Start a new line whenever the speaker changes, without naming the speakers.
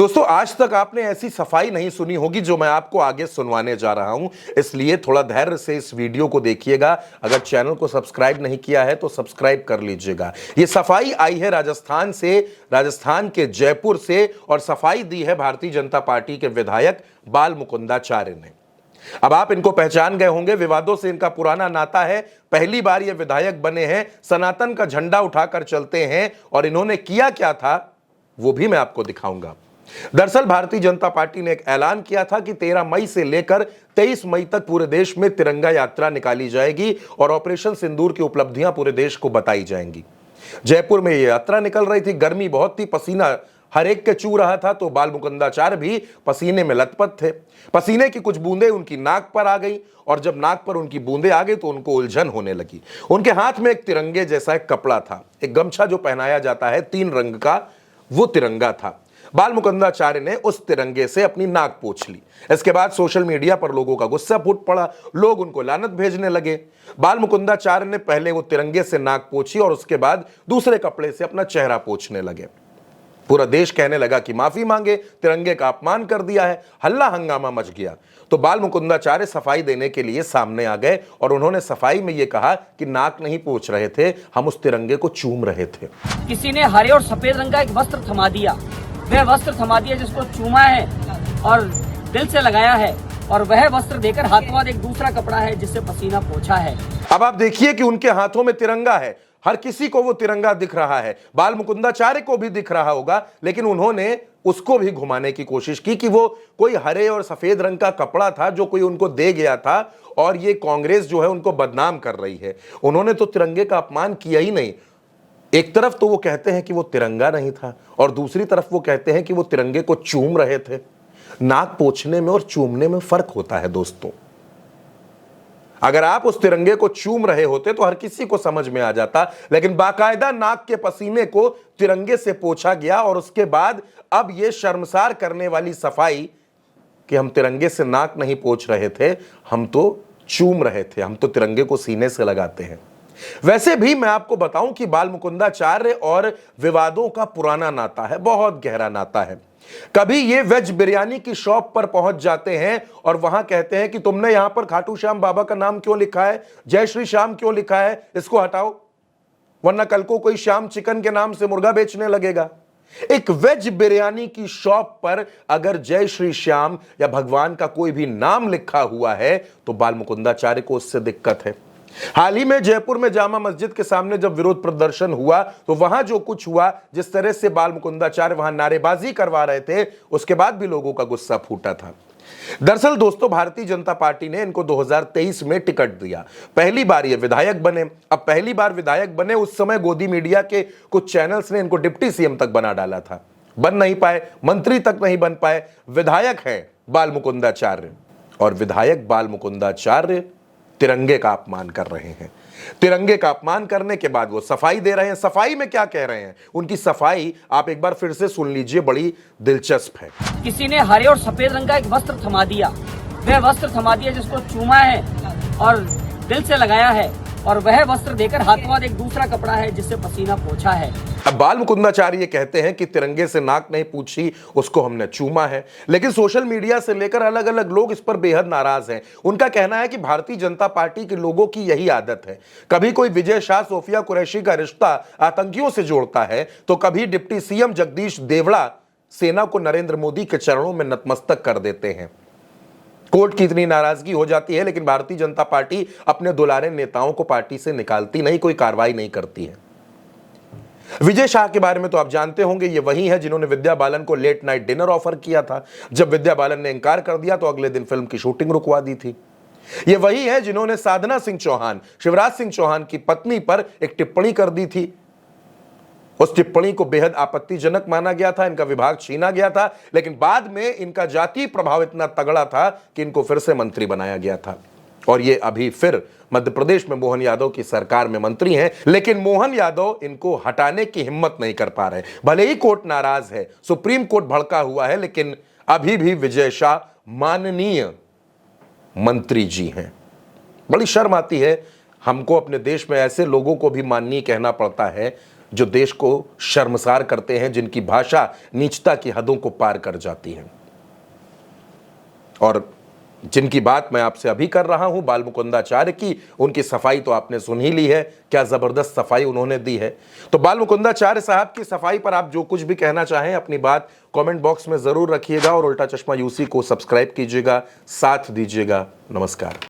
दोस्तों, आज तक आपने ऐसी सफाई नहीं सुनी होगी जो मैं आपको आगे सुनवाने जा रहा हूं, इसलिए थोड़ा धैर्य से इस वीडियो को देखिएगा। अगर चैनल को सब्सक्राइब नहीं किया है तो सब्सक्राइब कर लीजिएगा। ये सफाई आई है राजस्थान से, राजस्थान के जयपुर से, और सफाई दी है भारतीय जनता पार्टी के विधायक बाल मुकुंदाचार्य ने। अब आप इनको पहचान गए होंगे, विवादों से इनका पुराना नाता है। पहली बार ये विधायक बने हैं, सनातन का झंडा उठाकर चलते हैं, और इन्होंने किया क्या था वो भी मैं आपको दिखाऊंगा। दरअसल भारतीय जनता पार्टी ने एक ऐलान किया था कि 13 मई से लेकर 23 मई तक पूरे देश में तिरंगा यात्रा निकाली जाएगी और ऑपरेशन सिंदूर की उपलब्धियां पूरे देश को बताई जाएंगी। जयपुर में यह यात्रा निकल रही थी, गर्मी बहुत थी, पसीना हर एक के चू रहा था, तो बाल मुकुंदाचार्य भी पसीने में लथपथ थे। पसीने की कुछ बूंदें उनकी नाक पर आ गई, और जब नाक पर उनकी बूंदें आ गई तो उनको उलझन होने लगी। उनके हाथ में एक तिरंगे जैसा एक कपड़ा था, एक गमछा जो पहनाया जाता है 3 रंग का, वो तिरंगा था। बाल मुकुंदाचार्य ने उस तिरंगे से अपनी नाक पोंछ ली। इसके बाद सोशल मीडिया पर लोगों का गुस्सा फूट पड़ा, लोग उनको लानत भेजने लगे। बाल मुकुंदाचार्य ने पहले वो तिरंगे से नाक पोंछी और उसके बाद दूसरे कपड़े से अपना चेहरा पोंछने लगे। पूरा देश कहने लगा कि माफी मांगे, तिरंगे का अपमान कर दिया है। हल्ला हंगामा मच गया। तो बाल मुकुंदाचार्य सफाई देने के लिए सामने आ गए और उन्होंने सफाई में यह कहा कि नाक नहीं पोंछ रहे थे, हम उस तिरंगे को चूम रहे थे।
किसी ने हरे और सफेद रंग का एक वस्त्र थमा दिया, वह वस्त्र थमा दिया जिसको चूमा है और दिल से लगाया है, और वह वस्त्र देकर हाथों हाथ एक दूसरा कपड़ा है जिससे पसीना पोंछा है।
अब आप देखिए कि उनके हाथों में तिरंगा है, हर किसी को वो तिरंगा दिख रहा है, बाल मुकुंदाचार्य को भी दिख रहा होगा, लेकिन उन्होंने उसको भी घुमाने की कोशिश की कि वो कोई हरे और सफेद रंग का कपड़ा था जो कोई उनको दे गया था और ये कांग्रेस जो है उनको बदनाम कर रही है। उन्होंने तो तिरंगे का अपमान किया ही नहीं। एक तरफ तो वो कहते हैं कि वो तिरंगा नहीं था और दूसरी तरफ वो कहते हैं कि वो तिरंगे को चूम रहे थे। नाक पोंछने में और चूमने में फर्क होता है दोस्तों। अगर आप उस तिरंगे को चूम रहे होते तो हर किसी को समझ में आ जाता, लेकिन बाकायदा नाक के पसीने को तिरंगे से पोंछा गया और उसके बाद अब ये शर्मसार करने वाली सफाई कि हम तिरंगे से नाक नहीं पोंछ रहे थे, हम तो चूम रहे थे, हम तो तिरंगे को सीने से लगाते हैं। वैसे भी मैं आपको बताऊं कि बाल मुकुंदाचार्य और विवादों का पुराना नाता है, बहुत गहरा नाता है। कभी ये वेज बिरयानी की शॉप पर पहुंच जाते हैं और वहां कहते हैं कि तुमने यहां पर खाटू श्याम बाबा का नाम क्यों लिखा है, जय श्री श्याम क्यों लिखा है, इसको हटाओ, वरना कल को कोई श्याम चिकन के नाम से मुर्गा बेचने लगेगा। एक वेज बिरयानी की शॉप पर अगर जय श्री श्याम या भगवान का कोई भी नाम लिखा हुआ है तो बाल मुकुंदाचार्य को उससे दिक्कत है। हाल ही में जयपुर में जामा मस्जिद के सामने जब विरोध प्रदर्शन हुआ तो वहां जो कुछ हुआ, जिस तरह से बाल मुकुंदाचार्य वहां नारेबाजी करवा रहे थे, उसके बाद भी लोगों का गुस्सा फूटा था। दरअसल दोस्तों, भारतीय जनता पार्टी ने इनको 2023 में टिकट दिया। पहली बार ये विधायक बने। अब पहली बार विधायक बने उस समय गोदी मीडिया के कुछ चैनल्स ने इनको डिप्टी सीएम तक बना डाला था। बन नहीं पाए, मंत्री तक नहीं बन पाए। विधायक हैं बाल मुकुंदाचार्य, और विधायक बाल मुकुंदाचार्य तिरंगे का अपमान कर रहे हैं। तिरंगे का अपमान करने के बाद वो सफाई दे रहे हैं। सफाई में क्या कह रहे हैं, उनकी सफाई आप एक बार फिर से सुन लीजिए, बड़ी दिलचस्प है।
किसी ने हरे और सफेद रंग का एक वस्त्र थमा दिया, वह वस्त्र थमा दिया जिसको चूमा है और दिल से लगाया है, और वह वस्त्र देकर हाथों हाथ एक दूसरा कपड़ा है जिससे पसीना पोंछा है।
अब बाल मुकुंदाचार्य कहते हैं कि तिरंगे से नाक नहीं पूछी, उसको हमने चूमा है, लेकिन सोशल मीडिया से लेकर अलग अलग लोग इस पर बेहद नाराज हैं। उनका कहना है कि भारतीय जनता पार्टी के लोगों की यही आदत है, कभी कोई विजय शाह सोफिया कुरैशी का रिश्ता आतंकियों से जोड़ता है, तो कभी डिप्टी सीएम जगदीश देवड़ा सेना को नरेंद्र मोदी के चरणों में नतमस्तक कर देते हैं। कोर्ट की इतनी नाराजगी हो जाती है, लेकिन भारतीय जनता पार्टी अपने दुलारे नेताओं को पार्टी से निकालती नहीं, कोई कार्रवाई नहीं करती है। विजय शाह के बारे में तो आप जानते होंगे, ये वही है जिन्होंने विद्या बालन को लेट नाइट डिनर ऑफर किया था। जब विद्या बालन ने इंकार कर दिया तो अगले दिन फिल्म की शूटिंग रुकवा दी थी। ये वही है जिन्होंने साधना सिंह चौहान, शिवराज सिंह चौहान की पत्नी पर एक टिप्पणी कर दी थी। उस टिप्पणी को बेहद आपत्तिजनक माना गया था, इनका विभाग छीना गया था, लेकिन बाद में इनका जातीय प्रभाव इतना तगड़ा था कि इनको फिर से मंत्री बनाया गया था। और ये अभी फिर मध्य प्रदेश में मोहन यादव की सरकार में मंत्री हैं, लेकिन मोहन यादव इनको हटाने की हिम्मत नहीं कर पा रहे। भले ही कोर्ट नाराज है, सुप्रीम कोर्ट भड़का हुआ है, लेकिन अभी भी विजय शाह माननीय मंत्री जी हैं। बड़ी शर्म आती है हमको, अपने देश में ऐसे लोगों को भी माननीय कहना पड़ता है जो देश को शर्मसार करते हैं, जिनकी भाषा नीचता की हदों को पार कर जाती है। और जिनकी बात मैं आपसे अभी कर रहा हूं, बाल मुकुंदाचार्य की, उनकी सफाई तो आपने सुन ही ली है, क्या जबरदस्त सफाई उन्होंने दी है। तो बाल मुकुंदाचार्य साहब की सफाई पर आप जो कुछ भी कहना चाहें, अपनी बात कमेंट बॉक्स में जरूर रखिएगा और उल्टा चश्मा यूसी को सब्सक्राइब कीजिएगा, साथ दीजिएगा। नमस्कार।